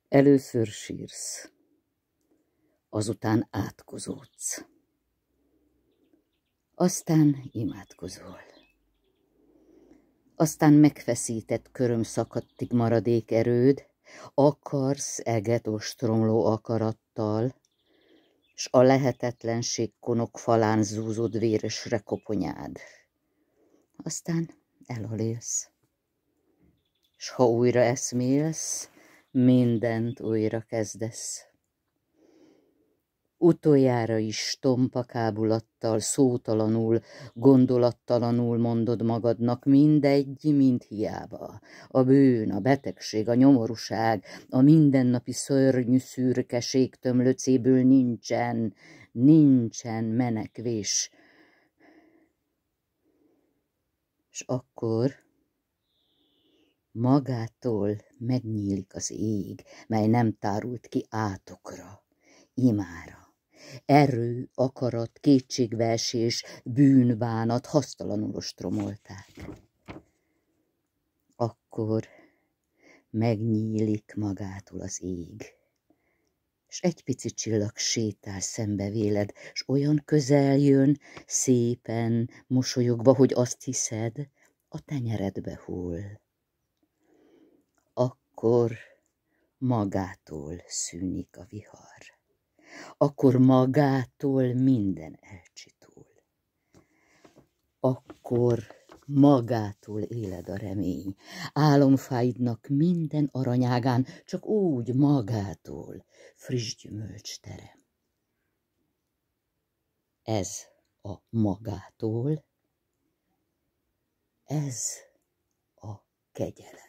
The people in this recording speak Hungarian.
Először sírsz, azután átkozódsz, aztán imádkozol. Aztán megfeszített körömszakadtig maradék erőd, akarsz eget ostromló akarattal, s a lehetetlenség konok falán zúzod véresre koponyád. Aztán elalélsz, s ha újra eszmélsz, mindent újra kezdesz. Utoljára is tompa kábulattal, szótalanul, gondolattalanul mondod magadnak, mindegy, mind hiába. A bűn, a betegség, a nyomorúság, a mindennapi szörnyű szürkeség tömlöcéből nincsen menekvés. S akkor magától megnyílik az ég, mely nem tárult ki átokra, imára. Erő, akarat, kétségbeesés, bűnbánat hasztalanul ostromolták. Akkor megnyílik magától az ég, s egy pici csillag sétál szembe véled, s olyan közel jön, szépen, mosolyogva, hogy azt hiszed, a tenyeredbe hull. Akkor magától szűnik a vihar. Akkor magától minden elcsitul. Akkor magától éled a remény. Álomfáidnak minden aranyágán csak úgy magától friss gyümölcs terem. Ez a magától, ez a kegyelem.